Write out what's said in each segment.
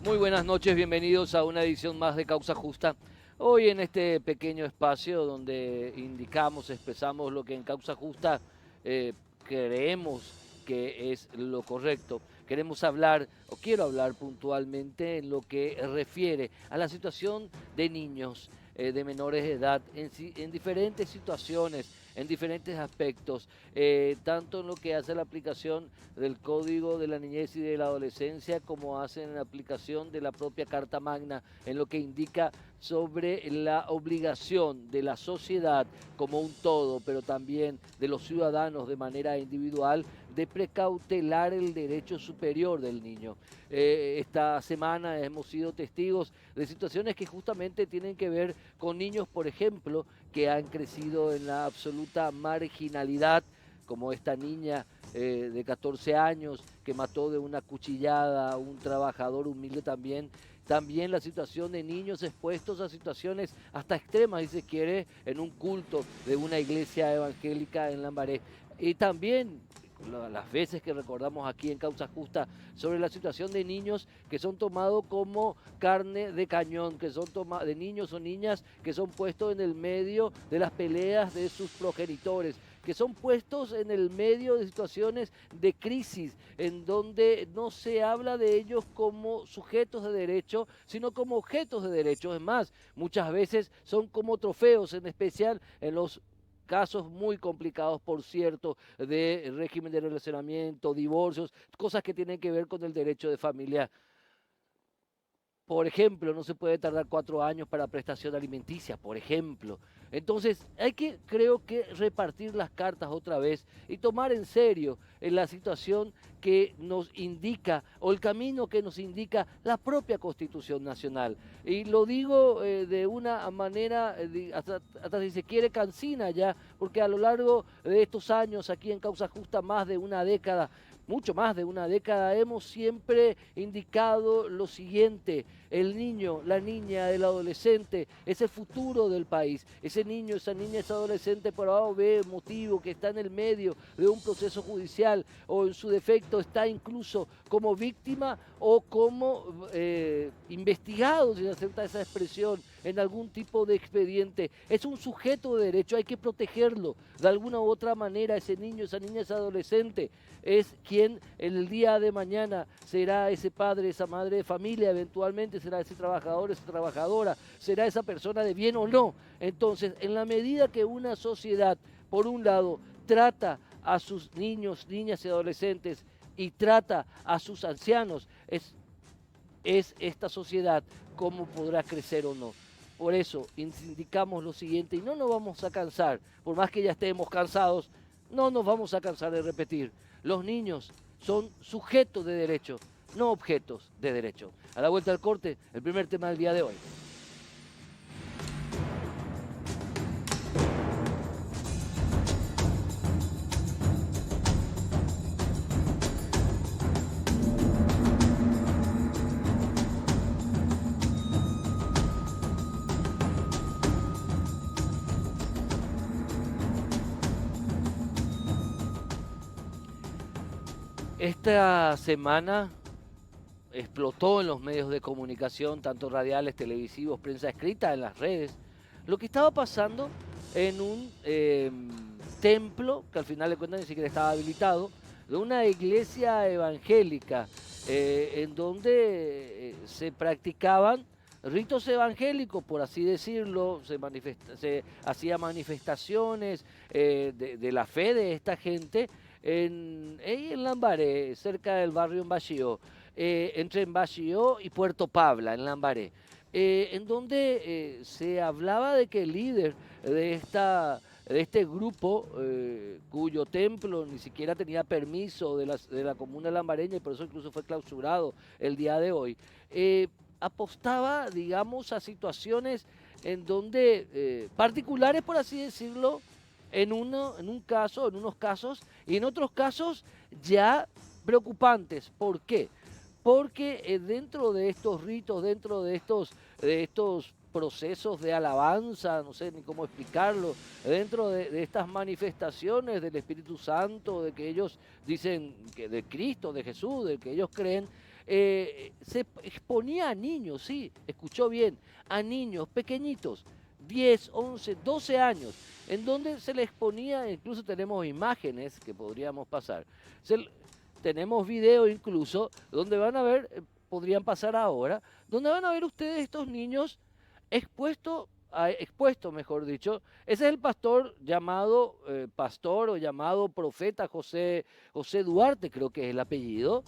Muy buenas noches, bienvenidos a una edición más de Causa Justa. Hoy en este pequeño espacio donde indicamos, expresamos lo que en Causa Justa creemos que es lo correcto. Queremos hablar, o quiero hablar puntualmente en lo que refiere a la situación de niños, de menores de edad, en diferentes situaciones, en diferentes aspectos, tanto en lo que hace la aplicación del Código de la Niñez y de la Adolescencia, como hacen la aplicación de la propia Carta Magna, en lo que indica sobre la obligación de la sociedad como un todo, pero también de los ciudadanos de manera individual, de precautelar el derecho superior del niño. Esta semana hemos sido testigos de situaciones que justamente tienen que ver con niños, por ejemplo, que han crecido en la absoluta marginalidad, como esta niña de 14 años que mató de una cuchillada a un trabajador humilde también. También la situación de niños expuestos a situaciones hasta extremas, si se quiere, en un culto de una iglesia evangélica en Lambaré. Y también las veces que recordamos aquí en Causa Justa sobre la situación de niños que son tomados como carne de cañón, que son de niños o niñas que son puestos en el medio de las peleas de sus progenitores, que son puestos en el medio de situaciones de crisis, en donde no se habla de ellos como sujetos de derecho, sino como objetos de derecho. Es más, muchas veces son como trofeos, en especial en los casos muy complicados, por cierto, de régimen de relacionamiento, divorcios, cosas que tienen que ver con el derecho de familia. Por ejemplo, no se puede tardar 4 años para prestación alimenticia, por ejemplo. Entonces, hay que, creo que, repartir las cartas otra vez y tomar en serio la situación que nos indica, o el camino que nos indica la propia Constitución Nacional. Y lo digo de una manera, hasta si se quiere, cansina ya, porque a lo largo de estos años, aquí en Causa Justa, más de una década, mucho más de una década, hemos siempre indicado lo siguiente: el niño, la niña, el adolescente es el futuro del país. Ese niño, esa niña, ese adolescente, por A o B motivo, que está en el medio de un proceso judicial, o en su defecto está incluso como víctima o como investigado, si se acepta esa expresión, en algún tipo de expediente, es un sujeto de derecho. Hay que protegerlo de alguna u otra manera. Ese niño, esa niña, ese adolescente es quien el día de mañana será ese padre, esa madre de familia, eventualmente será ese trabajador, esa trabajadora, será esa persona de bien o no. Entonces, en la medida que una sociedad, por un lado, trata a sus niños, niñas y adolescentes y trata a sus ancianos, es esta sociedad cómo podrá crecer o no. Por eso indicamos lo siguiente, y no nos vamos a cansar, por más que ya estemos cansados, no nos vamos a cansar de repetir: los niños son sujetos de derecho, no objetos de derecho. A la vuelta al corte, el primer tema del día de hoy. Esta semana explotó en los medios de comunicación, tanto radiales, televisivos, prensa escrita, en las redes, lo que estaba pasando en un templo, que al final de cuentas ni siquiera estaba habilitado, de una iglesia evangélica, en donde se practicaban ritos evangélicos, por así decirlo. Se hacía manifestaciones de la fe de esta gente en Lambaré, cerca del barrio Mbashio, entre Mbashio y Puerto Pabla, en Lambaré, en donde se hablaba de que el líder de de este grupo, cuyo templo ni siquiera tenía permiso de la comuna lambareña, y por eso incluso fue clausurado el día de hoy, apostaba, digamos, a situaciones en donde particulares, por así decirlo, en un caso, en unos casos, y en otros casos ya preocupantes. ¿Por qué? Porque dentro de estos ritos, dentro de estos procesos de alabanza, no sé ni cómo explicarlo, dentro de estas manifestaciones del Espíritu Santo, de que ellos dicen que de Cristo, de Jesús, de que ellos creen, se exponía a niños, sí, escuchó bien, a niños pequeñitos, 10, 11, 12 años, en donde se les exponía, incluso tenemos imágenes que podríamos pasar, tenemos video incluso, donde van a ver, podrían pasar ahora, donde van a ver ustedes estos niños expuesto, mejor dicho. Ese es el pastor llamado pastor o llamado profeta José Duarte, creo que es el apellido.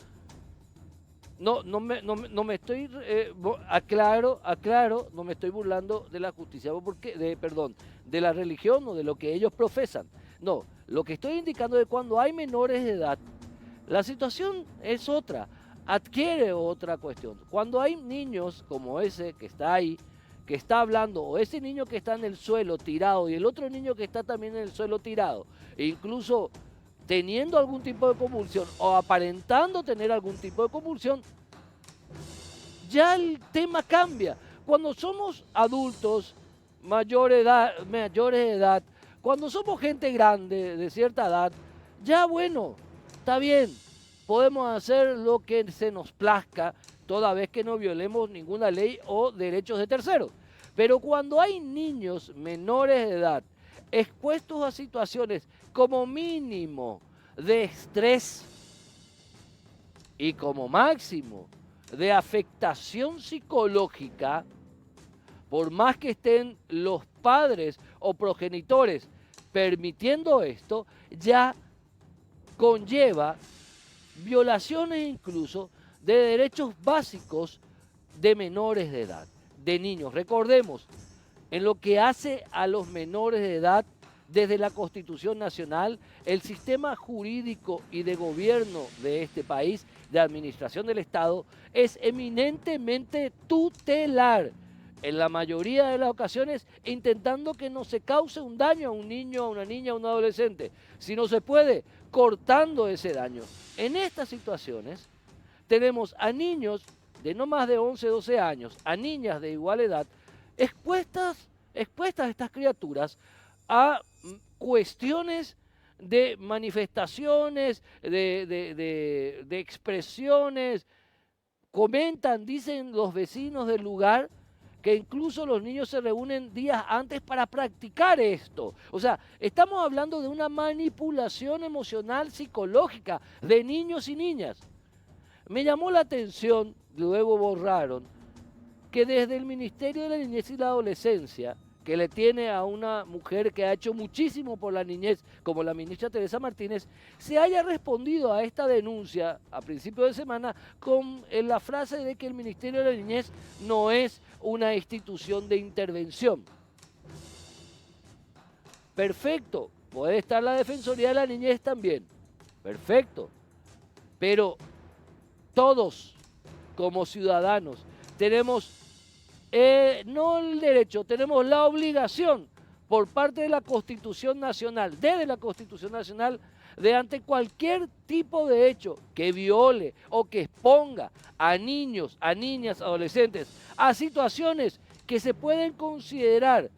No me estoy, aclaro, no me estoy burlando de la justicia, perdón, de la religión o de lo que ellos profesan. No, lo que estoy indicando es cuando hay menores de edad, la situación es otra, adquiere otra cuestión. Cuando hay niños como ese que está ahí, que está hablando, o ese niño que está en el suelo tirado y el otro niño que está también en el suelo tirado, e incluso teniendo algún tipo de convulsión o aparentando tener algún tipo de convulsión, ya el tema cambia. Cuando somos adultos, mayores de edad, cuando somos gente grande, de cierta edad, ya bueno, está bien, podemos hacer lo que se nos plazca, toda vez que no violemos ninguna ley o derechos de terceros. Pero cuando hay niños menores de edad expuestos a situaciones como mínimo de estrés y como máximo de afectación psicológica, por más que estén los padres o progenitores permitiendo esto, ya conlleva violaciones incluso de derechos básicos de menores de edad, de niños. Recordemos, en lo que hace a los menores de edad, desde la Constitución Nacional, el sistema jurídico y de gobierno de este país, de administración del Estado, es eminentemente tutelar, en la mayoría de las ocasiones intentando que no se cause un daño a un niño, a una niña, a un adolescente. Si no se puede, cortando ese daño. En estas situaciones tenemos a niños de no más de 11, 12 años, a niñas de igual edad, expuestas estas criaturas a cuestiones de manifestaciones, de expresiones. Comentan, dicen los vecinos del lugar, que incluso los niños se reúnen días antes para practicar esto. O sea, estamos hablando de una manipulación emocional, psicológica de niños y niñas. Me llamó la atención, luego borraron, que desde el Ministerio de la Niñez y la Adolescencia, que le tiene a una mujer que ha hecho muchísimo por la niñez, como la ministra Teresa Martínez, se haya respondido a esta denuncia a principio de semana con la frase de que el Ministerio de la Niñez no es una institución de intervención. Perfecto, puede estar la Defensoría de la Niñez también, perfecto, pero todos como ciudadanos tenemos no el derecho, tenemos la obligación por parte de la Constitución Nacional, desde la Constitución Nacional, de ante cualquier tipo de hecho que viole o que exponga a niños, a niñas, adolescentes, a situaciones que se pueden considerar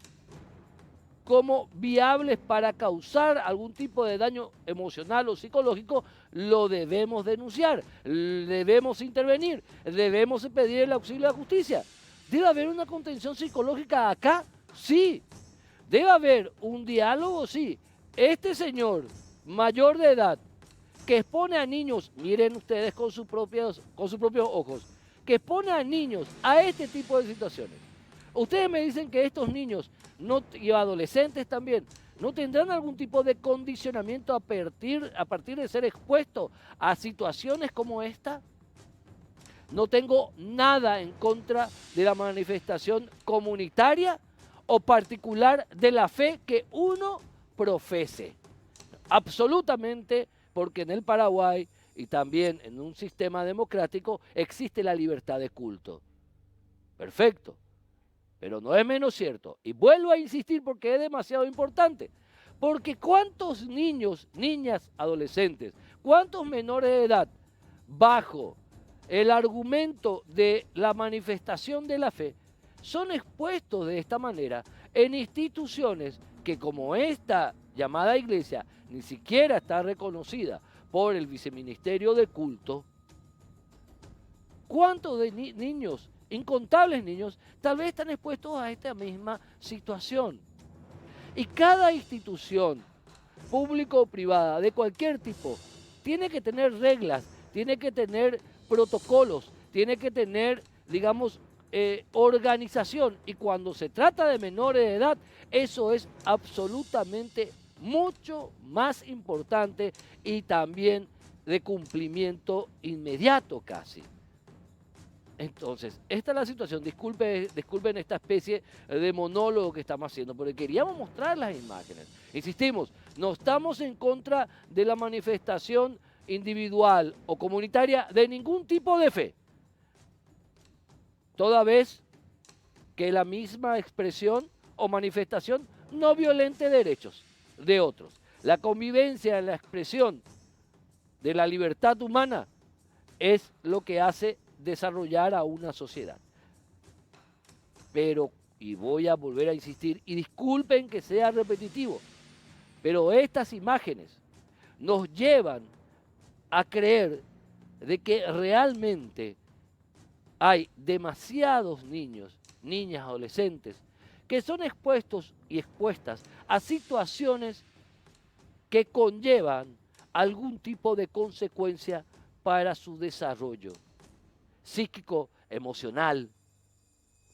como viables para causar algún tipo de daño emocional o psicológico, lo debemos denunciar, debemos intervenir, debemos pedir el auxilio de la justicia. ¿Debe haber una contención psicológica acá? Sí. ¿Debe haber un diálogo? Sí. Este señor mayor de edad que expone a niños, miren ustedes con sus propios ojos, que expone a niños a este tipo de situaciones. Ustedes me dicen que estos niños y adolescentes también no tendrán algún tipo de condicionamiento a partir de ser expuestos a situaciones como esta. No tengo nada en contra de la manifestación comunitaria o particular de la fe que uno profese. Absolutamente, porque en el Paraguay y también en un sistema democrático existe la libertad de culto. Perfecto, pero no es menos cierto. Y vuelvo a insistir porque es demasiado importante. Porque ¿cuántos niños, niñas, adolescentes, cuántos menores de edad bajo el argumento de la manifestación de la fe son expuestos de esta manera en instituciones que, como esta llamada iglesia, ni siquiera está reconocida por el Viceministerio de Culto? ¿Cuántos de niños, incontables niños, tal vez están expuestos a esta misma situación? Y cada institución, público o privada, de cualquier tipo, tiene que tener reglas, tiene que tener protocolos, tiene que tener, digamos, organización. Y cuando se trata de menores de edad, eso es absolutamente mucho más importante y también de cumplimiento inmediato casi. Entonces, esta es la situación. Disculpen esta especie de monólogo que estamos haciendo, porque queríamos mostrar las imágenes. Insistimos, no estamos en contra de la manifestación individual o comunitaria de ningún tipo de fe, toda vez que la misma expresión o manifestación no violente derechos de otros. La convivencia en la expresión de la libertad humana es lo que hace desarrollar a una sociedad. Pero, y voy a volver a insistir, y disculpen que sea repetitivo, pero estas imágenes nos llevan a creer de que realmente hay demasiados niños, niñas, adolescentes, que son expuestos y expuestas a situaciones que conllevan algún tipo de consecuencia para su desarrollo psíquico, emocional,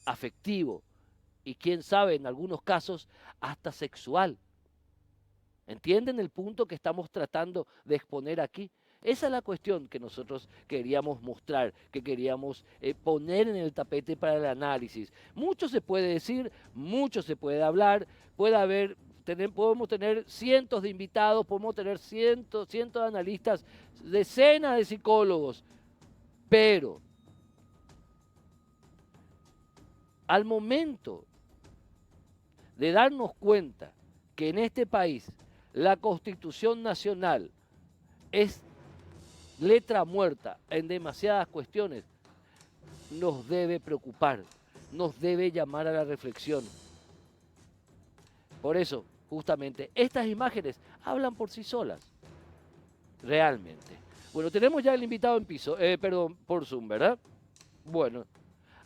afectivo y quién sabe en algunos casos hasta sexual. ¿Entienden el punto que estamos tratando de exponer aquí? Esa es la cuestión que nosotros queríamos mostrar, que queríamos poner en el tapete para el análisis. Mucho se puede decir, mucho se puede hablar, podemos tener cientos de invitados, podemos tener cientos de analistas, decenas de psicólogos, pero al momento de darnos cuenta que en este país la Constitución Nacional es letra muerta en demasiadas cuestiones, nos debe preocupar, nos debe llamar a la reflexión. Por eso, justamente, estas imágenes hablan por sí solas, realmente. Bueno, tenemos ya el invitado en piso, perdón, por Zoom, ¿verdad? Bueno,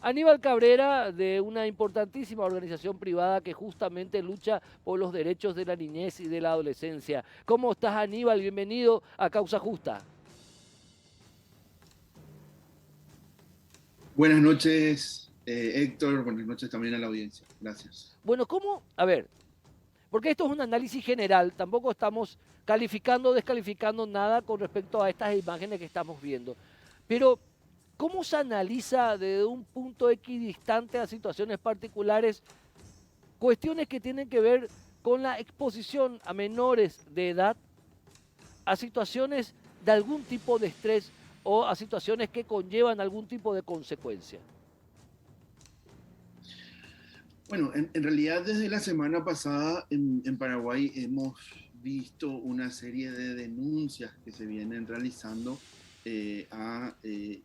Aníbal Cabrera, de una importantísima organización privada que justamente lucha por los derechos de la niñez y de la adolescencia. ¿Cómo estás, Aníbal? Bienvenido a Causa Justa. Buenas noches, Héctor. Buenas noches también a la audiencia. Gracias. Bueno, ¿cómo? A ver, porque esto es un análisis general, tampoco estamos calificando o descalificando nada con respecto a estas imágenes que estamos viendo. Pero, ¿cómo se analiza desde un punto equidistante a situaciones particulares cuestiones que tienen que ver con la exposición a menores de edad a situaciones de algún tipo de estrés o a situaciones que conllevan algún tipo de consecuencia? Bueno, en realidad desde la semana pasada en Paraguay hemos visto una serie de denuncias que se vienen realizando a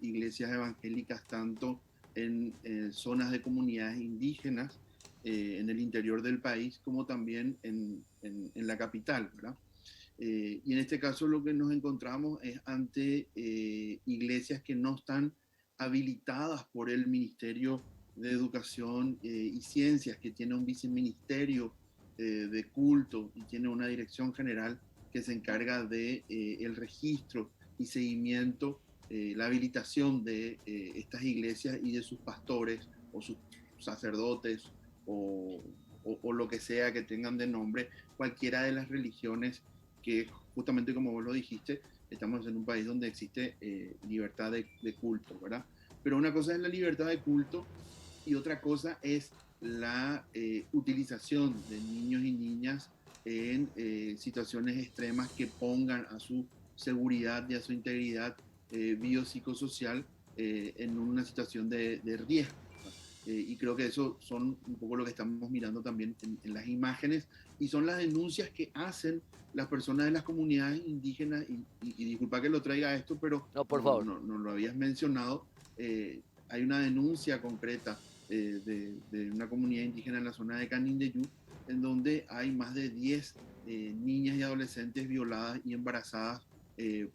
iglesias evangélicas, tanto en zonas de comunidades indígenas en el interior del país, como también en la capital, ¿verdad? Y en este caso lo que nos encontramos es ante iglesias que no están habilitadas por el Ministerio de Educación y Ciencias, que tiene un viceministerio de culto y tiene una dirección general que se encarga de el registro y seguimiento, la habilitación de estas iglesias y de sus pastores o sus sacerdotes o, o lo que sea que tengan de nombre cualquiera de las religiones que justamente como vos lo dijiste, estamos en un país donde existe libertad de culto, ¿verdad? Pero una cosa es la libertad de culto y otra cosa es la utilización de niños y niñas en situaciones extremas que pongan a su seguridad y a su integridad biopsicosocial en una situación de riesgo. Y creo que eso son un poco lo que estamos mirando también en las imágenes y son las denuncias que hacen las personas de las comunidades indígenas y disculpa que lo traiga a esto, pero No, por favor. no lo habías mencionado. Hay una denuncia concreta de una comunidad indígena en la zona de Canindeyú, en donde hay más de 10 niñas y adolescentes violadas y embarazadas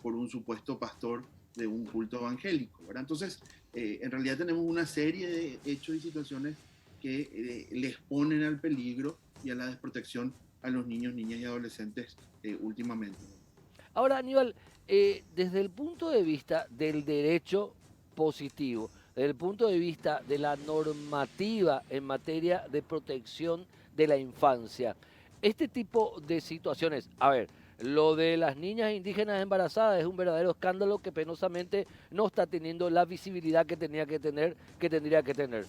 por un supuesto pastor de un culto evangélico, ¿verdad? Entonces, en realidad tenemos una serie de hechos y situaciones que les ponen al peligro y a la desprotección a los niños, niñas y adolescentes últimamente. Ahora, Aníbal, desde el punto de vista del derecho positivo, desde el punto de vista de la normativa en materia de protección de la infancia, este tipo de situaciones, a ver, lo de las niñas indígenas embarazadas es un verdadero escándalo que penosamente no está teniendo la visibilidad que tenía que tener, que tendría que tener.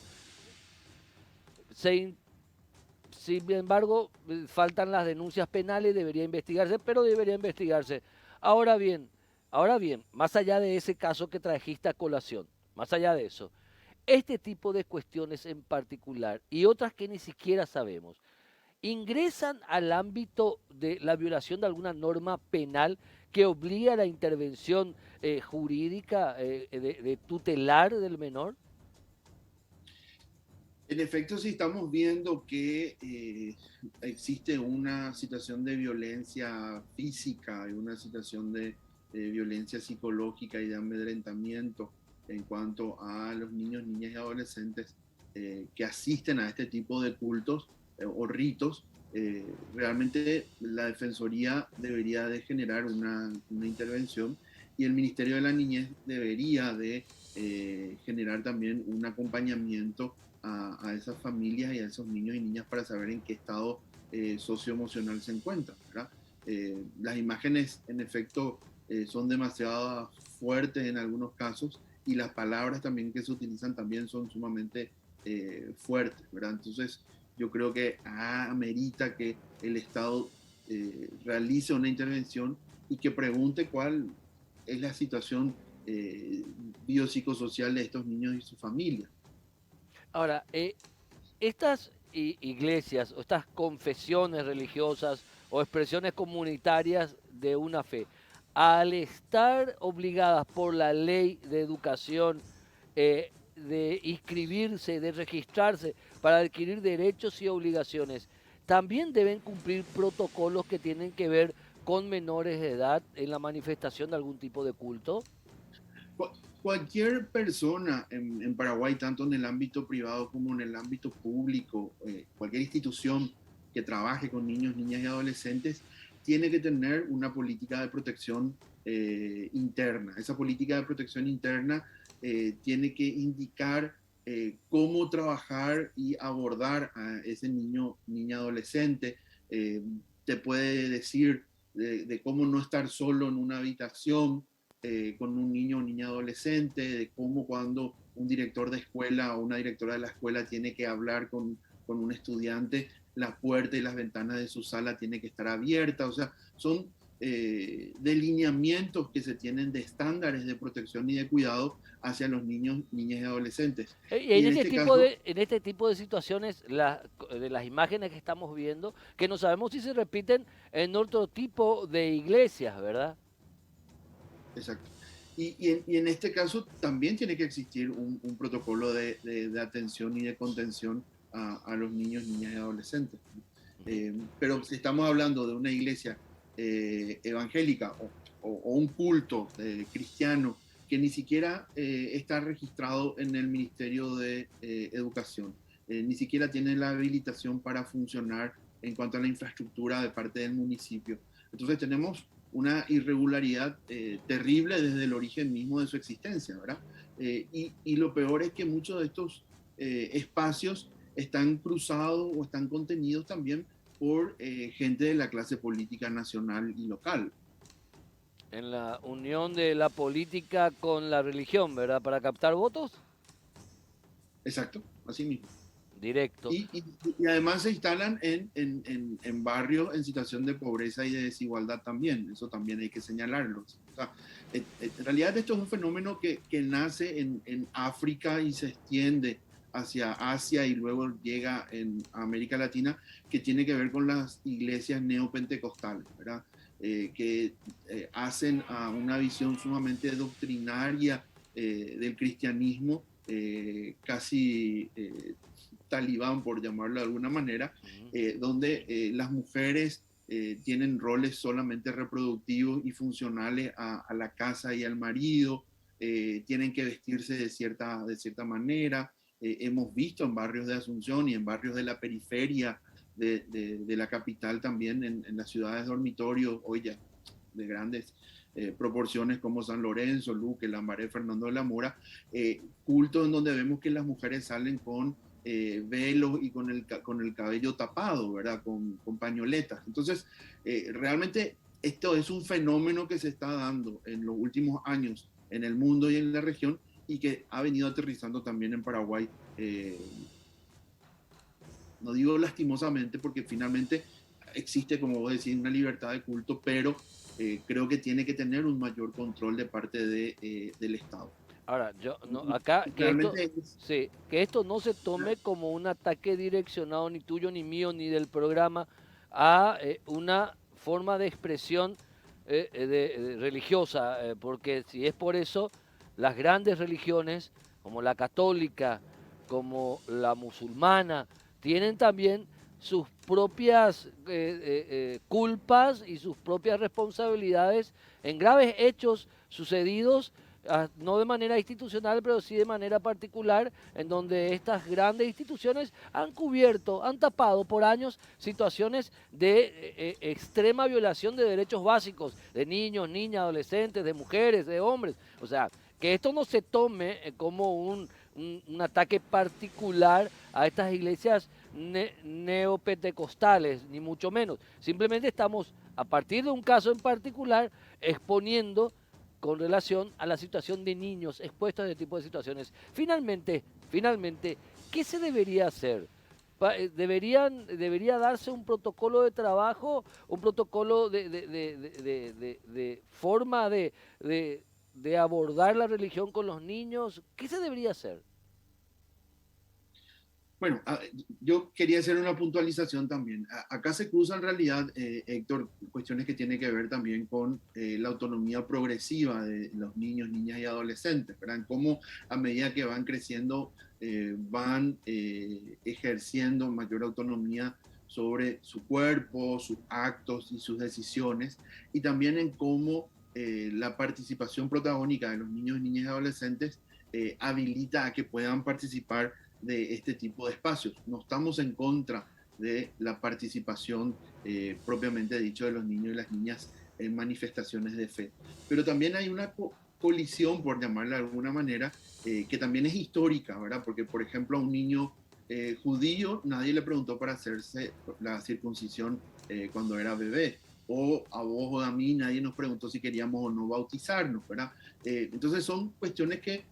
Se Sin embargo, faltan las denuncias penales, debería investigarse, pero debería investigarse. Ahora bien, ahora bien, más allá de ese caso que trajiste a colación, más allá de eso, este tipo de cuestiones en particular y otras que ni siquiera sabemos, ingresan al ámbito de la violación de alguna norma penal que obliga a la intervención jurídica de tutelar del menor. En efecto, sí estamos viendo que existe una situación de violencia física y una situación de violencia psicológica y de amedrentamiento en cuanto a los niños, niñas y adolescentes que asisten a este tipo de cultos o ritos. Realmente la Defensoría debería de generar una intervención y el Ministerio de la Niñez debería de generar también un acompañamiento a esas familias y a esos niños y niñas para saber en qué estado socioemocional se encuentran, ¿verdad? Las imágenes, en efecto, son demasiado fuertes en algunos casos y las palabras también que se utilizan también son sumamente fuertes, ¿verdad? Entonces, yo creo que amerita que el Estado realice una intervención y que pregunte cuál es la situación biopsicosocial de estos niños y sus familias. Ahora, estas iglesias o estas confesiones religiosas o expresiones comunitarias de una fe, al estar obligadas por la ley de educación de inscribirse, de registrarse para adquirir derechos y obligaciones, también deben cumplir protocolos que tienen que ver con menores de edad en la manifestación de algún tipo de culto. Cualquier persona en Paraguay, tanto en el ámbito privado como en el ámbito público, cualquier institución que trabaje con niños, niñas y adolescentes, tiene que tener una política de protección interna. Esa política de protección interna tiene que indicar cómo trabajar y abordar a ese niño, niña, adolescente. Te puede decir de cómo no estar solo en una habitación, con un niño o niña adolescente, de cómo cuando un director de escuela o una directora de la escuela tiene que hablar con un estudiante, la puerta y las ventanas de su sala tiene que estar abierta. O sea, son delineamientos que se tienen de estándares de protección y de cuidado hacia los niños, niñas y adolescentes. Y Y en este caso, en este tipo de situaciones, de las imágenes que estamos viendo, que no sabemos si se repiten en otro tipo de iglesias, ¿verdad? exacto. Y en este caso también tiene que existir un protocolo de atención y de contención a los niños, niñas y adolescentes. Ujú. Pero si estamos hablando de una iglesia evangélica o un culto cristiano que ni siquiera está registrado en el Ministerio de Educación, ni siquiera tiene la habilitación para funcionar en cuanto a la infraestructura de parte del municipio. Entonces tenemos una irregularidad terrible desde el origen mismo de su existencia, ¿verdad? Y lo peor es que muchos de estos espacios están cruzados o están contenidos también por gente de la clase política nacional y local. En la unión de la política con la religión, ¿verdad? Para captar votos, Exacto, así mismo. directo. Y además se instalan en barrios en situación de pobreza y de desigualdad también. Eso también hay que señalarlo. O sea, en realidad esto es un fenómeno que nace en África y se extiende hacia Asia y luego llega en América Latina, que tiene que ver con las iglesias neopentecostales, ¿verdad? Que hacen a una visión sumamente doctrinaria del cristianismo, casi talibán, por llamarlo de alguna manera, Ujú. donde las mujeres tienen roles solamente reproductivos y funcionales a la casa y al marido, tienen que vestirse de cierta manera. Hemos visto en barrios de Asunción y en barrios de la periferia de la capital también, en las ciudades dormitorios, hoy ya de grandes proporciones como San Lorenzo, Luque, Lambaré, Fernando de la Mora, cultos en donde vemos que las mujeres salen con velos y con el cabello tapado, ¿verdad? Con pañoletas. Entonces, realmente esto es un fenómeno que se está dando en los últimos años en el mundo y en la región y que ha venido aterrizando también en Paraguay. No digo lastimosamente porque finalmente existe, como vos decís, una libertad de culto, pero creo que tiene que tener un mayor control de parte del Estado. Ahora, yo no, acá Realmente sí, que esto no se tome como un ataque direccionado ni tuyo, ni mío, ni del programa a una forma de expresión religiosa, porque si es por eso, las grandes religiones, como la católica, como la musulmana, tienen también sus propias culpas y sus propias responsabilidades en graves hechos sucedidos, no de manera institucional, pero sí de manera particular, en donde estas grandes instituciones han cubierto, han tapado por años situaciones de extrema violación de derechos básicos de niños, niñas, adolescentes, de mujeres, de hombres. O sea, que esto no se tome como un ataque particular a estas iglesias neopentecostales, ni mucho menos. Simplemente estamos, a partir de un caso en particular, exponiendo con relación a la situación de niños expuestos a este tipo de situaciones. Finalmente, ¿qué se debería hacer? Debería darse un protocolo de trabajo, un protocolo de forma de abordar la religión con los niños. ¿Qué se debería hacer? bueno, yo quería hacer una puntualización también. Acá se cruzan en realidad, Héctor, cuestiones que tienen que ver también con la autonomía progresiva de los niños, niñas y adolescentes, ¿verdad? Cómo a medida que van creciendo van ejerciendo mayor autonomía sobre su cuerpo, sus actos y sus decisiones, y también en cómo la participación protagónica de los niños, niñas y adolescentes habilita a que puedan participar de este tipo de espacios. No estamos en contra de la participación propiamente dicho de los niños y las niñas en manifestaciones de fe. Pero también hay una colisión, por llamarla de alguna manera, que también es histórica, ¿verdad? Porque, por ejemplo, a un niño judío nadie le preguntó para hacerse la circuncisión cuando era bebé. O a vos o a mí nadie nos preguntó si queríamos o no bautizarnos, ¿verdad? Entonces son cuestiones que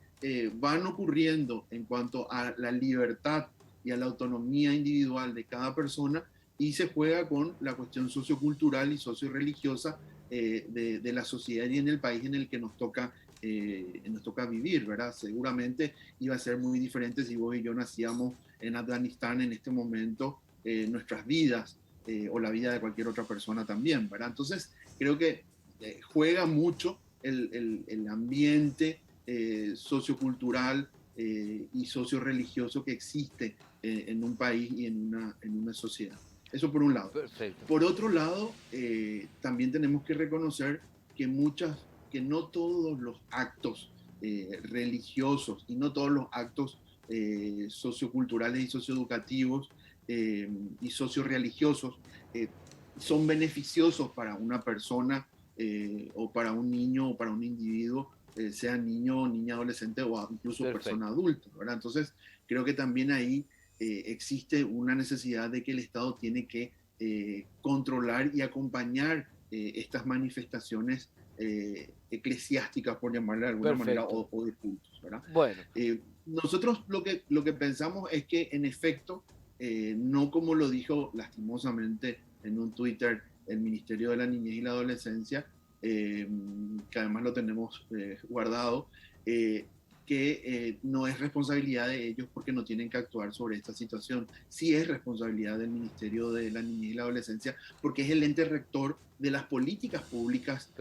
van ocurriendo en cuanto a la libertad y a la autonomía individual de cada persona y se juega con la cuestión sociocultural y socioreligiosa de la sociedad y en el país en el que nos toca vivir, ¿verdad? Seguramente iba a ser muy diferente si vos y yo nacíamos en Afganistán en este momento, nuestras vidas o la vida de cualquier otra persona también, ¿verdad? Entonces, creo que juega mucho el ambiente sociocultural y socioreligioso que existe en un país y en una sociedad. Eso por un lado. Perfecto. Por otro lado, también tenemos que reconocer que que no todos los actos religiosos y no todos los actos socioculturales y socioeducativos y socioreligiosos son beneficiosos para una persona o para un niño o para un individuo, sea niño, niña, adolescente o incluso Perfecto. persona adulta, ¿verdad? Entonces, creo que también ahí existe una necesidad de que el Estado tiene que controlar y acompañar estas manifestaciones eclesiásticas, por llamarle de alguna manera, Perfecto. o de cultos, ¿verdad? Bueno, Nosotros lo que pensamos es que, en efecto, no como lo dijo lastimosamente en un Twitter el Ministerio de la Niñez y la Adolescencia, que además lo tenemos guardado, que no es responsabilidad de ellos porque no tienen que actuar sobre esta situación. Sí es responsabilidad del Ministerio de la Niñez y la Adolescencia porque es el ente rector de las políticas públicas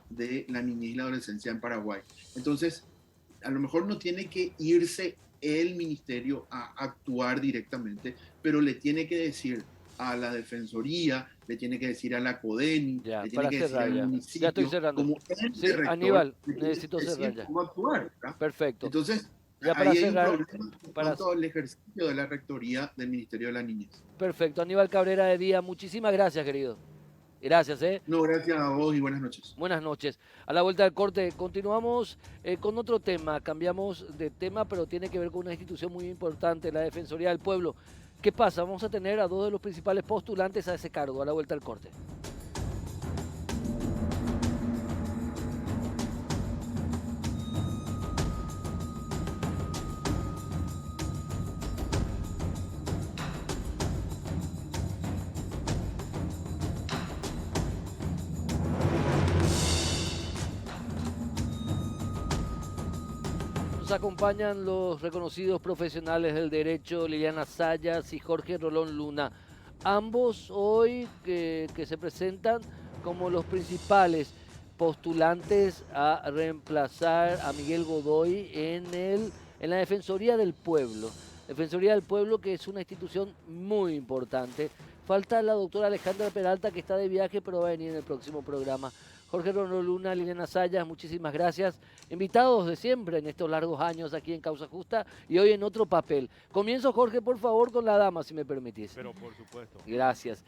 de la niñez y la adolescencia en Paraguay. Entonces, a lo mejor no tiene que irse el ministerio a actuar directamente, pero le tiene que decir a la Defensoría le tiene que decir a la CODENI, Ya, le tiene para que decir cerrar al ya. Ya estoy municipio, cerrando. como ente Sí, rector, Aníbal, le tiene necesito que cerrar decir ya. cómo actuar, ¿verdad? Perfecto. Entonces, Ya para ahí hay un cerrar, problema en para, cuanto al ejercicio de la rectoría del Ministerio de la Niñez. perfecto. Aníbal Cabrera de Día, muchísimas gracias, querido. Gracias, ¿eh? No, gracias a vos y buenas noches. Buenas noches. A la vuelta del corte continuamos con otro tema. Cambiamos de tema, pero tiene que ver con una institución muy importante, la Defensoría del Pueblo. ¿Qué pasa? Vamos a tener a dos de los principales postulantes a ese cargo a la vuelta del corte. Nos acompañan los reconocidos profesionales del derecho, Liliana Sayas y Jorge Rolón Luna. Ambos hoy que se presentan como los principales postulantes a reemplazar a Miguel Godoy en la Defensoría del Pueblo. Defensoría del Pueblo, que es una institución muy importante. Falta la doctora Alejandra Peralta, que está de viaje, pero va a venir en el próximo programa. Jorge Rolón Luna, Liliana Sayas, muchísimas gracias. Invitados de siempre en estos largos años aquí en Causa Justa y hoy en otro papel. Comienzo, Jorge, por favor, con la dama, si me permitís. Pero por supuesto. Gracias.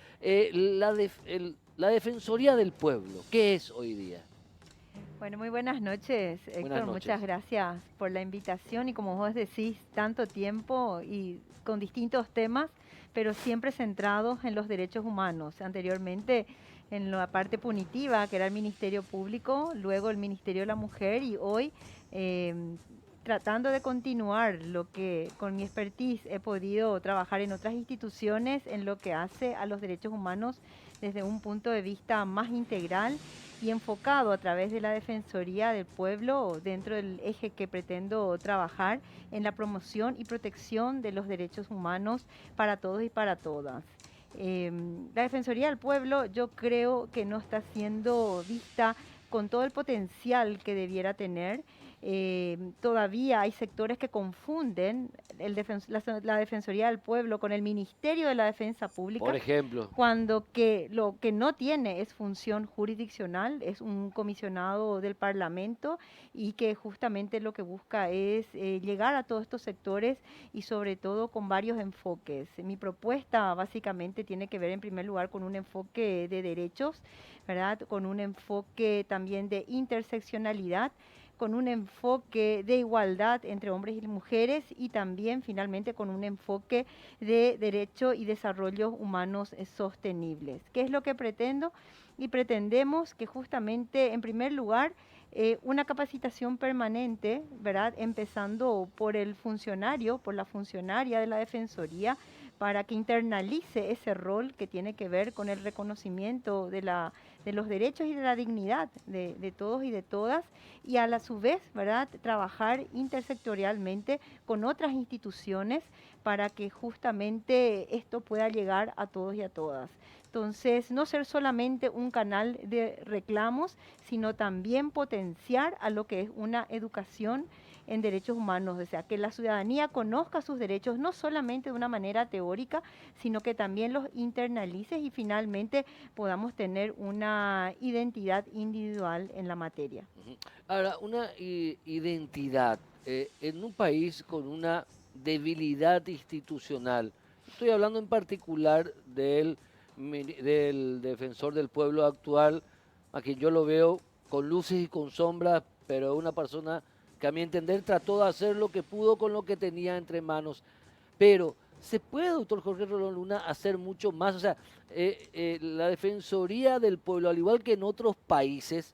La Defensoría del Pueblo, ¿qué es hoy día? Bueno, muy buenas noches, Buenas Héctor. noches. Muchas gracias por la invitación y como vos decís, tanto tiempo y con distintos temas, pero siempre centrados en los derechos humanos. Anteriormente en la parte punitiva, que era el Ministerio Público, luego el Ministerio de la Mujer y hoy eh, tratando de continuar lo que con mi expertise he podido trabajar en otras instituciones en lo que hace a los derechos humanos desde un punto de vista más integral y enfocado a través de la Defensoría del Pueblo dentro del eje que pretendo trabajar en la promoción y protección de los derechos humanos para todos y para todas. La Defensoría del Pueblo yo creo que no está siendo vista con todo el potencial que debiera tener. Todavía hay sectores que confunden la Defensoría del Pueblo con el Ministerio de la Defensa Pública, Por ejemplo. cuando que lo que no tiene es función jurisdiccional, es un comisionado del Parlamento y que justamente lo que busca es llegar a todos estos sectores y sobre todo con varios enfoques. Mi propuesta básicamente tiene que ver en primer lugar con un enfoque de derechos, ¿verdad? Con un enfoque también de interseccionalidad, con un enfoque de igualdad entre hombres y mujeres y también finalmente con un enfoque de derecho y desarrollo humanos sostenibles. ¿Qué es lo que pretendo? Y pretendemos que justamente en primer lugar una capacitación permanente, ¿verdad? Empezando por el funcionario, por la funcionaria de la Defensoría, para que internalice ese rol que tiene que ver con el reconocimiento de los derechos y de la dignidad de todos y de todas, y a la su vez, ¿verdad?, trabajar intersectorialmente con otras instituciones para que justamente esto pueda llegar a todos y a todas. Entonces, no ser solamente un canal de reclamos, sino también potenciar a lo que es una educación en derechos humanos, o sea, que la ciudadanía conozca sus derechos no solamente de una manera teórica, sino que también los internalice y finalmente podamos tener una identidad individual en la materia. Ahora, una identidad en un país con una debilidad institucional. Estoy hablando en particular del defensor del pueblo actual, a quien yo lo veo con luces y con sombras, pero una persona que a mi entender trató de hacer lo que pudo con lo que tenía entre manos. Pero, ¿se puede, doctor Jorge Rolón Luna, hacer mucho más? O sea, la Defensoría del Pueblo, al igual que en otros países,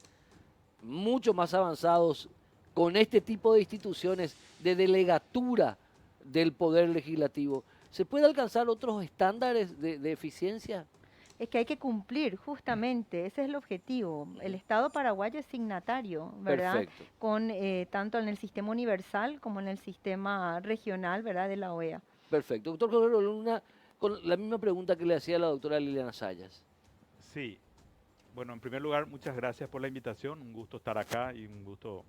mucho más avanzados con este tipo de instituciones de delegatura del poder legislativo, ¿se puede alcanzar otros estándares de eficiencia? Es que hay que cumplir, justamente, ese es el objetivo. El Estado paraguayo es signatario, ¿verdad? Perfecto, Con tanto en el sistema universal como en el sistema regional, ¿verdad? De la OEA. perfecto. Doctor Jorge Luna, con la misma pregunta que le hacía a la doctora Liliana Sayas. Sí, bueno, en primer lugar, muchas gracias por la invitación. Un gusto estar acá y un gusto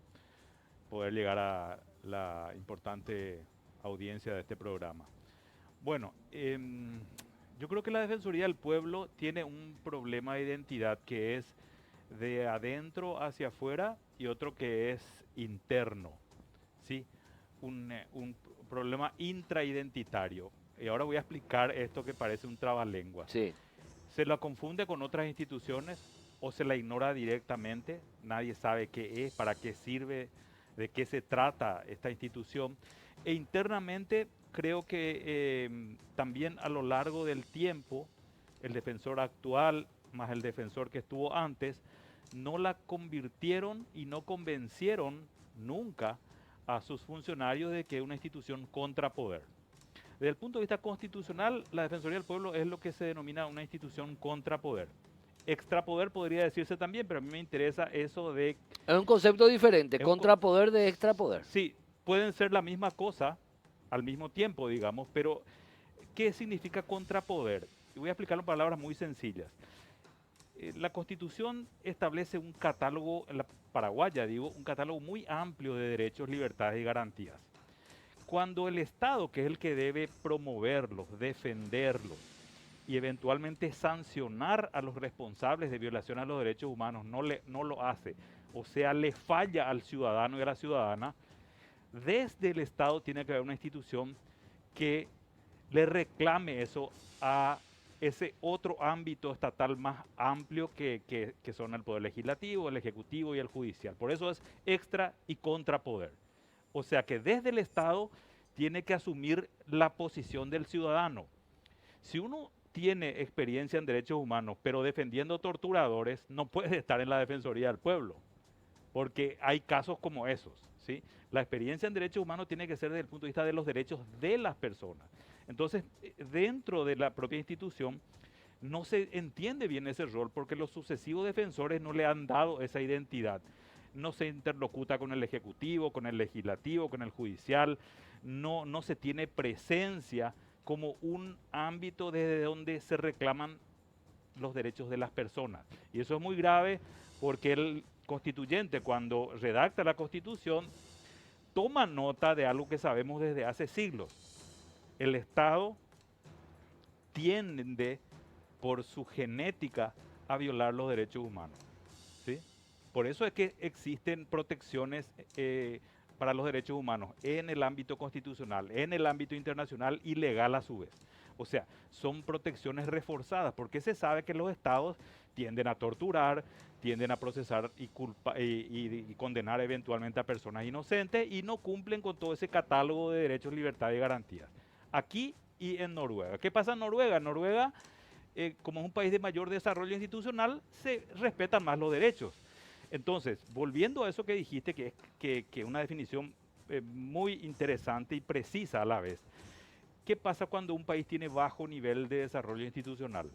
poder llegar a la importante audiencia de este programa. Bueno, Yo creo que la Defensoría del Pueblo tiene un problema de identidad que es de adentro hacia afuera y otro que es interno, ¿sí? Un problema intraidentitario. Y ahora voy a explicar esto que parece un trabalenguas. Sí. Se la confunde con otras instituciones o se la ignora directamente. Nadie sabe qué es, para qué sirve, de qué se trata esta institución. E internamente creo que también a lo largo del tiempo, el defensor actual más el defensor que estuvo antes, no la convirtieron y no convencieron nunca a sus funcionarios de que es una institución contrapoder. Desde el punto de vista constitucional, la Defensoría del Pueblo es lo que se denomina una institución contrapoder. Extrapoder podría decirse también, pero a mí me interesa eso de... Es un concepto diferente, Es contrapoder de extrapoder. Sí, pueden ser la misma cosa al mismo tiempo, digamos, pero ¿qué significa contrapoder? Y voy a explicarlo en palabras muy sencillas. La Constitución establece un catálogo, en la paraguaya digo, un catálogo muy amplio de derechos, libertades y garantías. Cuando el Estado, que es el que debe promoverlos, defenderlos y eventualmente sancionar a los responsables de violación a los derechos humanos, no lo hace, o sea, le falla al ciudadano y a la ciudadana, desde el Estado tiene que haber una institución que le reclame eso a ese otro ámbito estatal más amplio que son el Poder Legislativo, el Ejecutivo y el Judicial. Por eso es extra y contrapoder. O sea que desde el Estado tiene que asumir la posición del ciudadano. Si uno tiene experiencia en derechos humanos, pero defendiendo torturadores, no puede estar en la Defensoría del Pueblo, porque hay casos como esos, ¿sí? La experiencia en derechos humanos tiene que ser desde el punto de vista de los derechos de las personas. Entonces, dentro de la propia institución, no se entiende bien ese rol porque los sucesivos defensores no le han dado esa identidad. No se interlocuta con el Ejecutivo, con el Legislativo, con el Judicial, no se tiene presencia como un ámbito desde donde se reclaman los derechos de las personas. Y eso es muy grave porque el constituyente, cuando redacta la Constitución, toma nota de algo que sabemos desde hace siglos. El Estado tiende, por su genética, a violar los derechos humanos, ¿sí? Por eso es que existen protecciones para los derechos humanos en el ámbito constitucional, en el ámbito internacional y legal a su vez. O sea, son protecciones reforzadas porque se sabe que los estados tienden a torturar, tienden a procesar y condenar eventualmente a personas inocentes y no cumplen con todo ese catálogo de derechos, libertades y garantías. Aquí y en Noruega. ¿Qué pasa en Noruega? En Noruega, como es un país de mayor desarrollo institucional, se respetan más los derechos. Entonces, volviendo a eso que dijiste, que es una definición muy interesante y precisa a la vez. ¿Qué pasa cuando un país tiene bajo nivel de desarrollo institucional?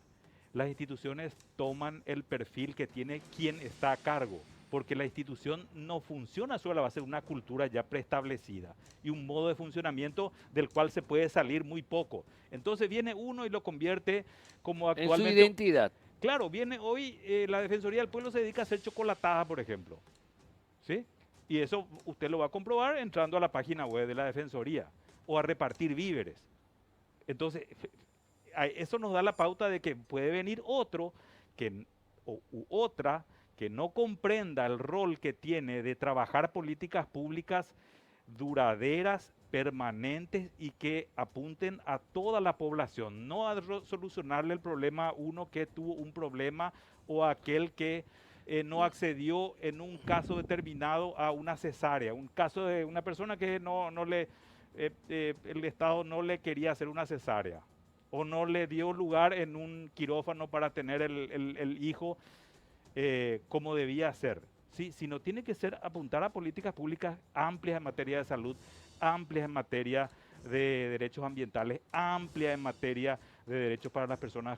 Las instituciones toman el perfil que tiene quien está a cargo, porque la institución no funciona sobre la base de una cultura ya preestablecida y un modo de funcionamiento del cual se puede salir muy poco. Entonces viene uno y lo convierte como actualmente... En su identidad. Claro, viene hoy, la Defensoría del Pueblo se dedica a hacer chocolatadas, por ejemplo, ¿sí? Y eso usted lo va a comprobar entrando a la página web de la Defensoría o a repartir víveres. Entonces, eso nos da la pauta de que puede venir otro u otra que no comprenda el rol que tiene de trabajar políticas públicas duraderas, permanentes y que apunten a toda la población, no a solucionarle el problema a uno que tuvo un problema o a aquel que no accedió en un caso determinado a una cesárea, un caso de una persona que el Estado no le quería hacer una cesárea o no le dio lugar en un quirófano para tener el hijo como debía ser. Sí, sino tiene que ser apuntar a políticas públicas amplias en materia de salud, amplias en materia de derechos ambientales, amplias en materia de derechos para las personas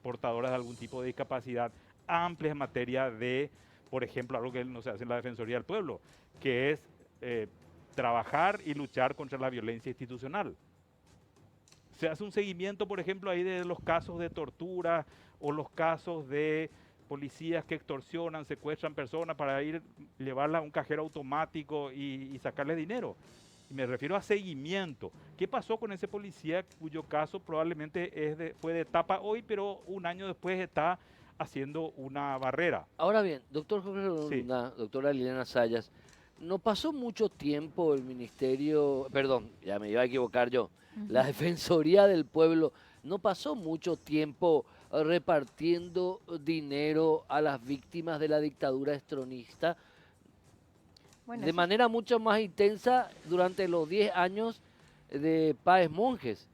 portadoras de algún tipo de discapacidad, amplias en materia de, por ejemplo, algo que no se hace en la Defensoría del Pueblo, que es trabajar y luchar contra la violencia institucional. Se hace un seguimiento, por ejemplo, ahí de los casos de tortura o los casos de policías que extorsionan, secuestran personas para llevarlas a un cajero automático y sacarles dinero. Y me refiero a seguimiento. ¿Qué pasó con ese policía cuyo caso probablemente fue de etapa hoy, pero un año después está haciendo una barrera? Ahora bien, doctor Jorge Sí, Luna, doctora Liliana Sayas, no pasó mucho tiempo el ministerio, perdón, ya me iba a equivocar yo, la Ujú. Defensoría del Pueblo no pasó mucho tiempo repartiendo dinero a las víctimas de la dictadura estronista Bueno, de eso manera mucho más intensa durante los 10 años de Páez Monjes.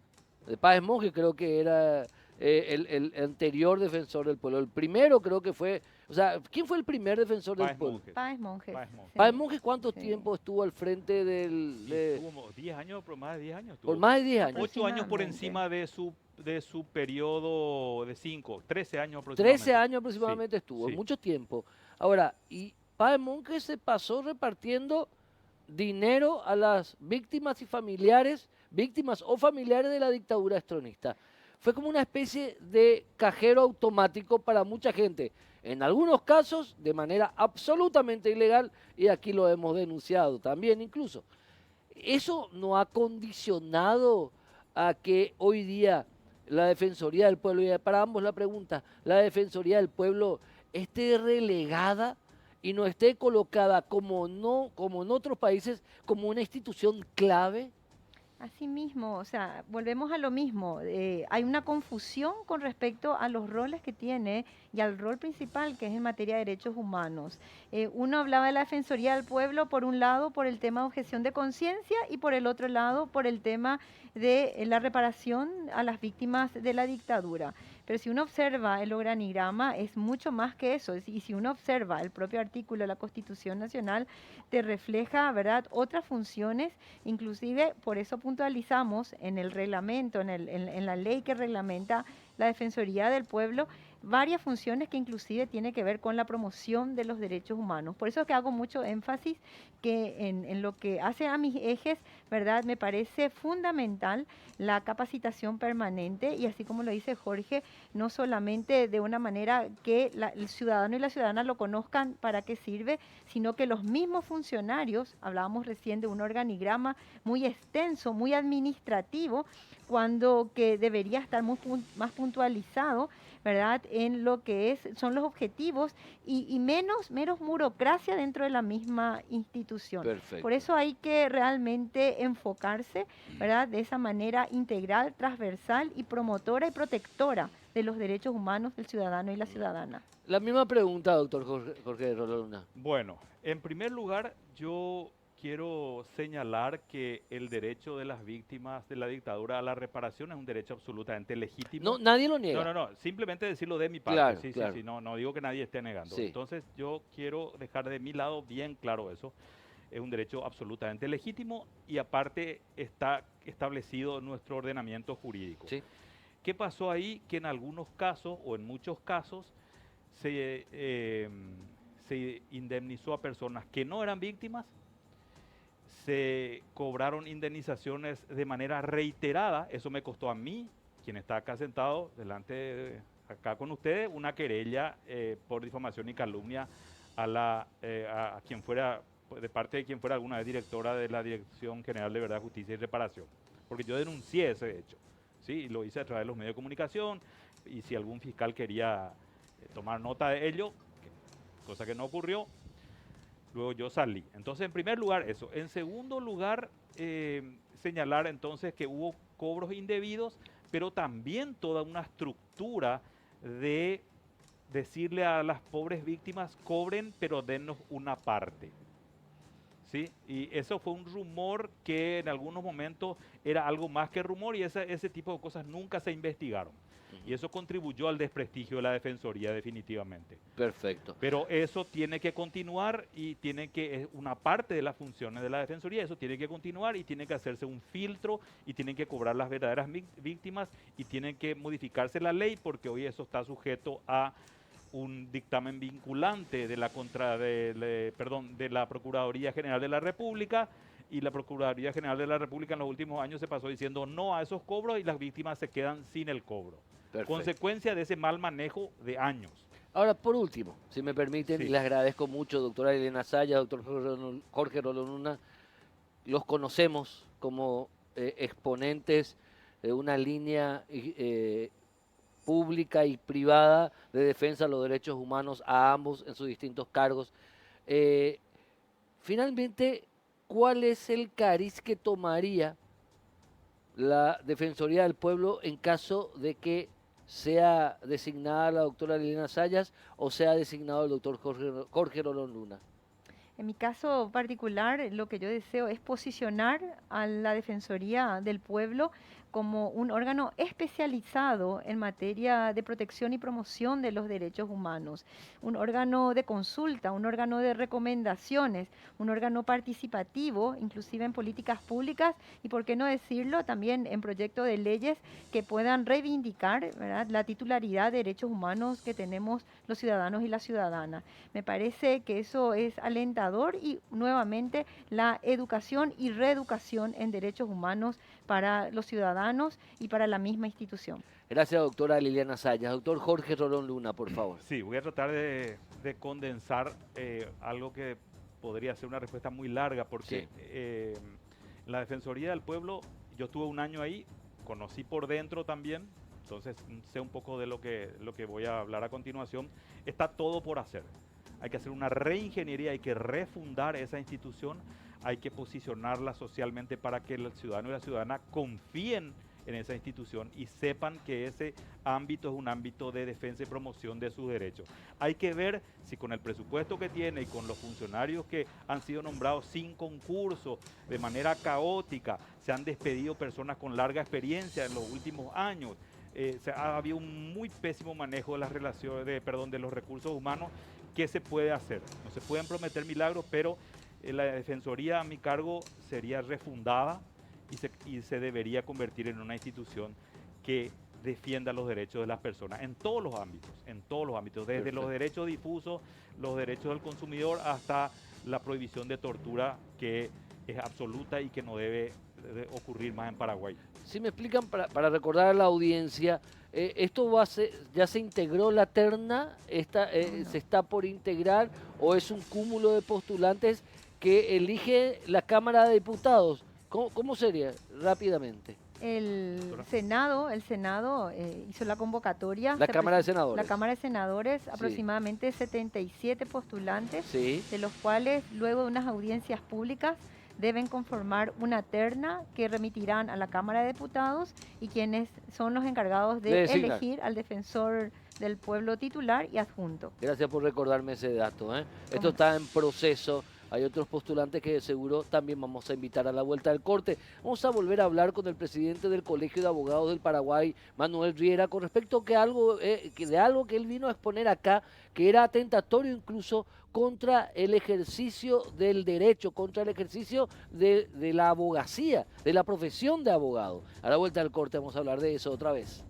De Páez Monjes creo que era el anterior defensor del pueblo. El primero creo que fue, o sea, ¿quién fue el primer defensor del Páez pueblo? Monjes. Páez Monjes, Páez Monjes. Páez sí, Monjes, ¿cuánto sí. tiempo estuvo al frente Y estuvo como 10 años, pero más de 10 años por estuvo. más de 10 años? 8 años por Aproximadamente. encima de su periodo de 5, 13 años 13 aproximadamente. años Sí, aproximadamente estuvo, sí. mucho tiempo. Ahora, y Páez Monjes se pasó repartiendo dinero a las víctimas y familiares, víctimas o familiares de la dictadura estronista. Fue como una especie de cajero automático para mucha gente, en algunos casos de manera absolutamente ilegal, y aquí lo hemos denunciado también incluso. Eso no ha condicionado a que hoy día la Defensoría del Pueblo, y para ambos la pregunta, la Defensoría del Pueblo esté relegada y no esté colocada como no, como en otros países, como una institución clave. Así mismo, o sea, volvemos a lo mismo. Hay una confusión con respecto a los roles que tiene y al rol principal que es en materia de derechos humanos. Uno hablaba de la Defensoría del Pueblo, por un lado, por el tema de objeción de conciencia y por el otro lado, por el tema de la reparación a las víctimas de la dictadura. Pero si uno observa el organigrama, es mucho más que eso. Y si uno observa el propio artículo de la Constitución Nacional, te refleja, ¿verdad?, otras funciones. Inclusive, por eso puntualizamos en el reglamento, en la ley que reglamenta la Defensoría del Pueblo, varias funciones que inclusive tiene que ver con la promoción de los derechos humanos. Por eso es que hago mucho énfasis que en lo que hace a mis ejes, ¿verdad? Me parece fundamental la capacitación permanente y así como lo dice Jorge, no solamente de una manera que el ciudadano y la ciudadana lo conozcan para qué sirve, sino que los mismos funcionarios, hablábamos recién de un organigrama muy extenso, muy administrativo, cuando que debería estar más puntualizado, ¿verdad?, en lo que son los objetivos y menos burocracia dentro de la misma institución. Perfecto. Por eso hay que realmente enfocarse, ¿verdad?, de esa manera integral, transversal y promotora y protectora de los derechos humanos del ciudadano y la ciudadana. La misma pregunta, doctor Jorge Luna. Bueno, en primer lugar, yo quiero señalar que el derecho de las víctimas de la dictadura a la reparación es un derecho absolutamente legítimo. No, nadie lo No, niega. no, no, simplemente decirlo de mi parte. Claro, Sí, claro. sí, sí, no digo que nadie esté negando. Sí. Entonces, yo quiero dejar de mi lado bien claro eso. Es un derecho absolutamente legítimo y aparte está establecido en nuestro ordenamiento jurídico. Sí. ¿Qué pasó ahí? Que en algunos casos o en muchos casos se indemnizó a personas que no eran víctimas, se cobraron indemnizaciones de manera reiterada, eso me costó a mí, quien está acá sentado delante, acá con ustedes, una querella por difamación y calumnia a quien fuera, de parte de quien fuera alguna vez directora de la Dirección General de Verdad, Justicia y Reparación, porque yo denuncié ese hecho, ¿sí? Y lo hice a través de los medios de comunicación, y si algún fiscal quería tomar nota de ello, cosa que no ocurrió, luego yo salí. Entonces, en primer lugar, eso. En segundo lugar, señalar entonces que hubo cobros indebidos, pero también toda una estructura de decirle a las pobres víctimas, cobren, pero dennos una parte. ¿Sí? Y eso fue un rumor que en algunos momentos era algo más que rumor y ese tipo de cosas nunca se investigaron. Y eso contribuyó al desprestigio de la Defensoría definitivamente. Perfecto. Pero eso tiene que continuar y es una parte de las funciones de la Defensoría, eso tiene que continuar y tiene que hacerse un filtro y tienen que cobrar las verdaderas víctimas y tiene que modificarse la ley porque hoy eso está sujeto a un dictamen vinculante de la Procuraduría General de la República, y la Procuraduría General de la República en los últimos años se pasó diciendo no a esos cobros y las víctimas se quedan sin el cobro. Perfecto. Consecuencia de ese mal manejo de años. Ahora, por último, si me permiten, Sí. y les agradezco mucho, doctora Elena Sayas, doctor Jorge Luna, los conocemos como exponentes de una línea pública y privada de defensa de los derechos humanos a ambos en sus distintos cargos. Finalmente, ¿cuál es el cariz que tomaría la Defensoría del Pueblo en caso de que sea designada la doctora Liliana Zayas o sea designado el doctor Jorge Rolón Luna? En mi caso particular, lo que yo deseo es posicionar a la Defensoría del Pueblo como un órgano especializado en materia de protección y promoción de los derechos humanos, un órgano de consulta, un órgano de recomendaciones, un órgano participativo, inclusive en políticas públicas y, por qué no decirlo, también en proyectos de leyes que puedan reivindicar, ¿verdad?, la titularidad de derechos humanos que tenemos los ciudadanos y las ciudadanas. Me parece que eso es alentador y nuevamente la educación y reeducación en derechos humanos para los ciudadanos y para la misma institución. Gracias, doctora Liliana Zayas. Doctor Jorge Rolón Luna, por favor. Sí, voy a tratar de condensar algo que podría ser una respuesta muy larga, porque en la Defensoría del Pueblo, yo estuve un año ahí, conocí por dentro también, entonces sé un poco de lo que voy a hablar a continuación. Está todo por hacer. Hay que hacer una reingeniería, hay que refundar esa institución, hay que posicionarla socialmente para que el ciudadano y la ciudadana confíen en esa institución y sepan que ese ámbito es un ámbito de defensa y promoción de sus derechos. Hay que ver si con el presupuesto que tiene y con los funcionarios que han sido nombrados sin concurso, de manera caótica, se han despedido personas con larga experiencia en los últimos años. Ha habido un muy pésimo manejo de las relaciones, de los recursos humanos. ¿Qué se puede hacer? No se pueden prometer milagros, pero la Defensoría a mi cargo sería refundada y se debería convertir en una institución que defienda los derechos de las personas en todos los ámbitos, desde Perfecto. los derechos difusos, los derechos del consumidor, hasta la prohibición de tortura, que es absoluta y que no debe ocurrir más en Paraguay. Si me explican, para recordar a la audiencia, ¿esto ya se integró la terna? ¿Se está por integrar o es un cúmulo de postulantes que elige la Cámara de Diputados? ¿Cómo sería? Rápidamente. El Senado hizo la convocatoria. La Cámara de Senadores. La Cámara de Senadores, Sí. aproximadamente 77 postulantes, Sí. de los cuales luego de unas audiencias públicas deben conformar una terna que remitirán a la Cámara de Diputados y quienes son los encargados De de designar. elegir al defensor del pueblo titular y adjunto. Gracias por recordarme ese dato, ¿eh? Esto ¿Cómo? está en proceso. Hay otros postulantes que de seguro también vamos a invitar a la vuelta del corte. Vamos a volver a hablar con el presidente del Colegio de Abogados del Paraguay, Manuel Riera, con respecto de algo que él vino a exponer acá, que era atentatorio incluso contra el ejercicio del derecho, contra el ejercicio de la abogacía, de la profesión de abogado. A la vuelta del corte vamos a hablar de eso otra vez.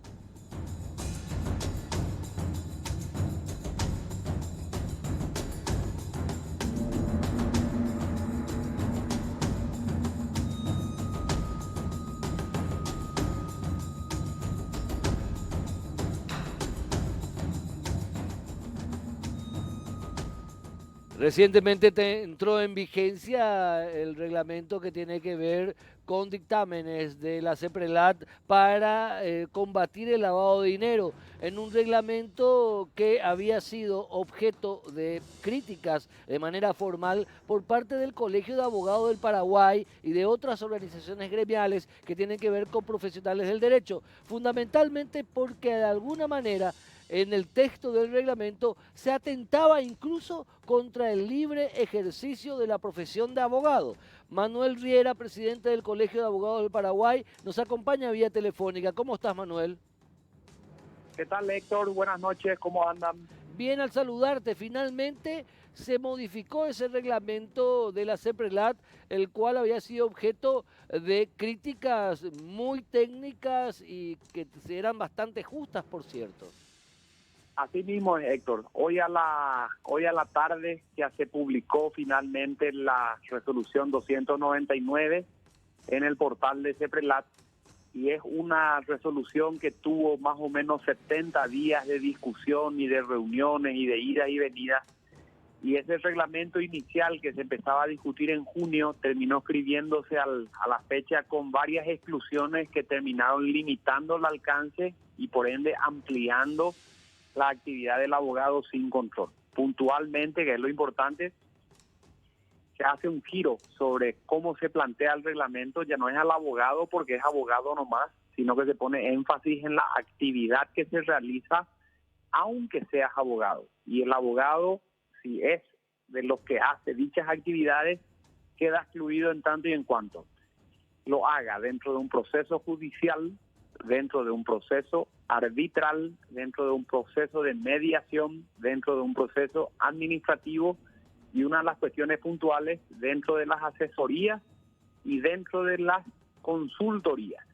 Recientemente entró en vigencia el reglamento que tiene que ver con dictámenes de la CEPRELAT para combatir el lavado de dinero, en un reglamento que había sido objeto de críticas de manera formal por parte del Colegio de Abogados del Paraguay y de otras organizaciones gremiales que tienen que ver con profesionales del derecho, fundamentalmente porque de alguna manera en el texto del reglamento se atentaba incluso contra el libre ejercicio de la profesión de abogado. Manuel Riera, presidente del Colegio de Abogados del Paraguay, nos acompaña vía telefónica. ¿Cómo estás, Manuel? ¿Qué tal, Héctor? Buenas noches, ¿cómo andan? Bien, al saludarte. Finalmente se modificó ese reglamento de la CEPRELAT, el cual había sido objeto de críticas muy técnicas y que eran bastante justas, por cierto. Así mismo, Héctor. Hoy a la tarde ya se publicó finalmente la resolución 299 en el portal de CEPRELAT, y es una resolución que tuvo más o menos 70 días de discusión y de reuniones y de idas y venidas, y ese reglamento inicial que se empezaba a discutir en junio terminó escribiéndose a la fecha con varias exclusiones que terminaron limitando el alcance y por ende ampliando la actividad del abogado sin control. Puntualmente, que es lo importante, se hace un giro sobre cómo se plantea el reglamento, ya no es al abogado porque es abogado nomás, sino que se pone énfasis en la actividad que se realiza aunque seas abogado. Y el abogado, si es de los que hace dichas actividades, queda excluido en tanto y en cuanto lo haga dentro de un proceso judicial, dentro de un proceso arbitral, dentro de un proceso de mediación, dentro de un proceso administrativo y una de las cuestiones puntuales dentro de las asesorías y dentro de las consultorías.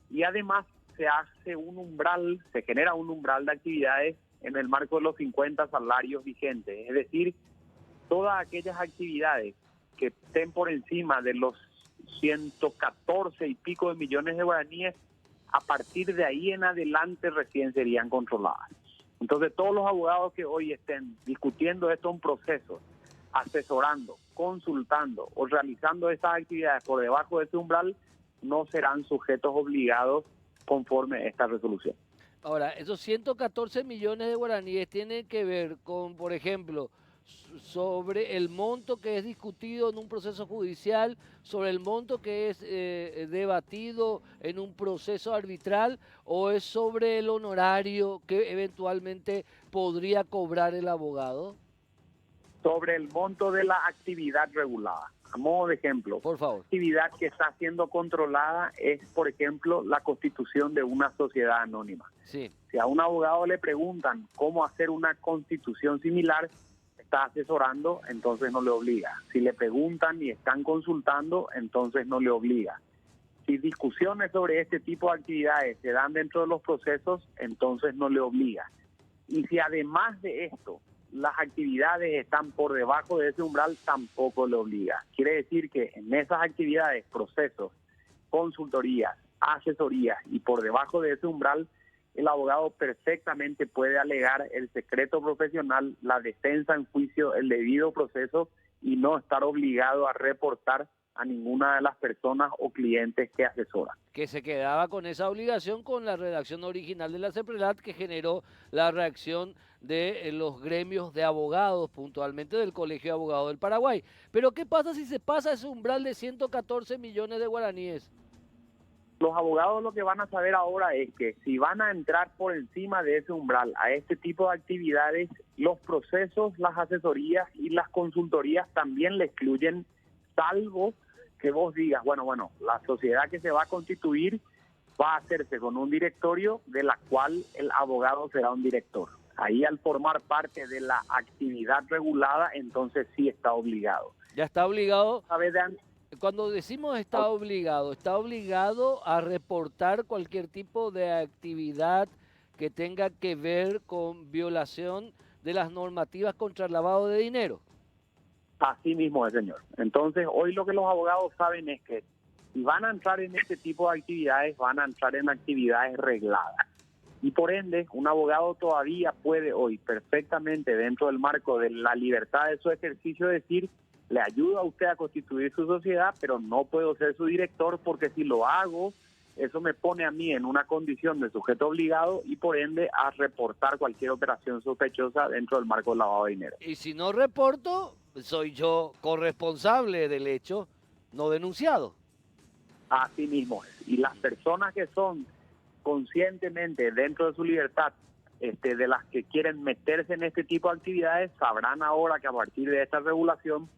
Y además se genera un umbral de actividades en el marco de los 50 salarios vigentes, es decir, todas aquellas actividades que estén por encima de los 114 y pico de millones de guaraníes, a partir de ahí en adelante recién serían controladas. Entonces todos los abogados que hoy estén discutiendo estos procesos, asesorando, consultando o realizando estas actividades por debajo de ese umbral, no serán sujetos obligados conforme a esta resolución. Ahora, esos 114 millones de guaraníes tienen que ver con, por ejemplo, sobre el monto que es discutido en un proceso judicial, sobre el monto que es debatido en un proceso arbitral, o es sobre el honorario que eventualmente podría cobrar el abogado. Sobre el monto de la actividad regulada. A modo de ejemplo, por favor, la actividad que está siendo controlada es, por ejemplo, la constitución de una sociedad anónima. Sí. Si a un abogado le preguntan cómo hacer una constitución similar, está asesorando, entonces no le obliga. Si le preguntan y están consultando, entonces no le obliga. Si discusiones sobre este tipo de actividades se dan dentro de los procesos, entonces no le obliga. Y si además de esto, las actividades están por debajo de ese umbral, tampoco le obliga. Quiere decir que en esas actividades, procesos, consultorías, asesorías y por debajo de ese umbral, el abogado perfectamente puede alegar el secreto profesional, la defensa en juicio, el debido proceso y no estar obligado a reportar a ninguna de las personas o clientes que asesora. Que se quedaba con esa obligación con la redacción original de la CEPRELAT, que generó la reacción de los gremios de abogados, puntualmente del Colegio de Abogados del Paraguay. Pero ¿qué pasa si se pasa ese umbral de 114 millones de guaraníes? Los abogados lo que van a saber ahora es que si van a entrar por encima de ese umbral a este tipo de actividades, los procesos, las asesorías y las consultorías también le excluyen, salvo que vos digas, bueno, la sociedad que se va a constituir va a hacerse con un directorio de la cual el abogado será un director. Ahí al formar parte de la actividad regulada, entonces sí está obligado. Ya está obligado. Cuando decimos está obligado a reportar cualquier tipo de actividad que tenga que ver con violación de las normativas contra el lavado de dinero. Así mismo es, señor. Entonces, hoy lo que los abogados saben es que si van a entrar en este tipo de actividades, van a entrar en actividades regladas. Y por ende, un abogado todavía puede hoy perfectamente, dentro del marco de la libertad de su ejercicio, decir, le ayuda a usted a constituir su sociedad, pero no puedo ser su director porque si lo hago, eso me pone a mí en una condición de sujeto obligado y por ende a reportar cualquier operación sospechosa dentro del marco del lavado de dinero. Y si no reporto, soy yo corresponsable del hecho, no denunciado. Así mismo es. Y las personas que son conscientemente dentro de su libertad, de las que quieren meterse en este tipo de actividades, sabrán ahora que a partir de esta regulación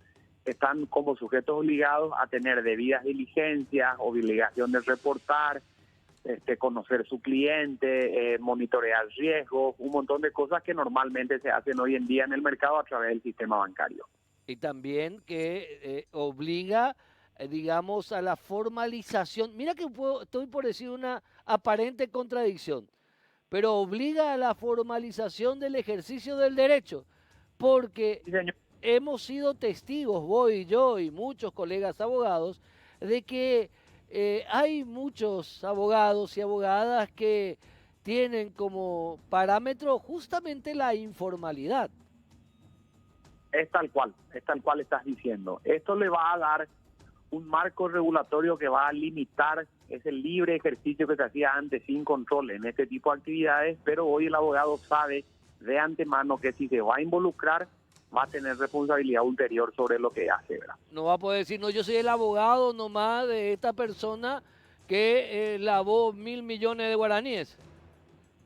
están como sujetos obligados a tener debidas diligencias, obligación de reportar, conocer su cliente, monitorear riesgos, un montón de cosas que normalmente se hacen hoy en día en el mercado a través del sistema bancario. Y también que obliga, digamos, a la formalización. Mira que estoy por decir una aparente contradicción, pero obliga a la formalización del ejercicio del derecho, porque Sí, señor. hemos sido testigos, vos y yo y muchos colegas abogados, de que hay muchos abogados y abogadas que tienen como parámetro justamente la informalidad. es tal cual estás diciendo. Esto le va a dar un marco regulatorio que va a limitar ese libre ejercicio que se hacía antes sin control en este tipo de actividades, pero hoy el abogado sabe de antemano que si se va a involucrar, va a tener responsabilidad ulterior sobre lo que hace, ¿verdad? No va a poder decir, no, yo soy el abogado nomás de esta persona que lavó 1.000 millones de guaraníes.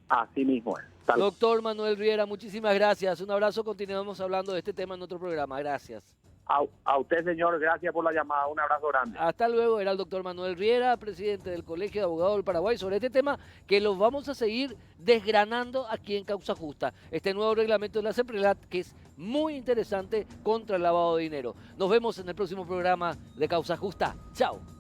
Así mismo es. Doctor Manuel Riera, muchísimas gracias. Un abrazo, continuamos hablando de este tema en otro programa. Gracias. A usted, señor, gracias por la llamada. Un abrazo grande. Hasta luego. Era el doctor Manuel Riera, presidente del Colegio de Abogados del Paraguay, sobre este tema que lo vamos a seguir desgranando aquí en Causa Justa. Este nuevo reglamento de la CEPRELAT, que es muy interesante contra el lavado de dinero. Nos vemos en el próximo programa de Causa Justa. Chao.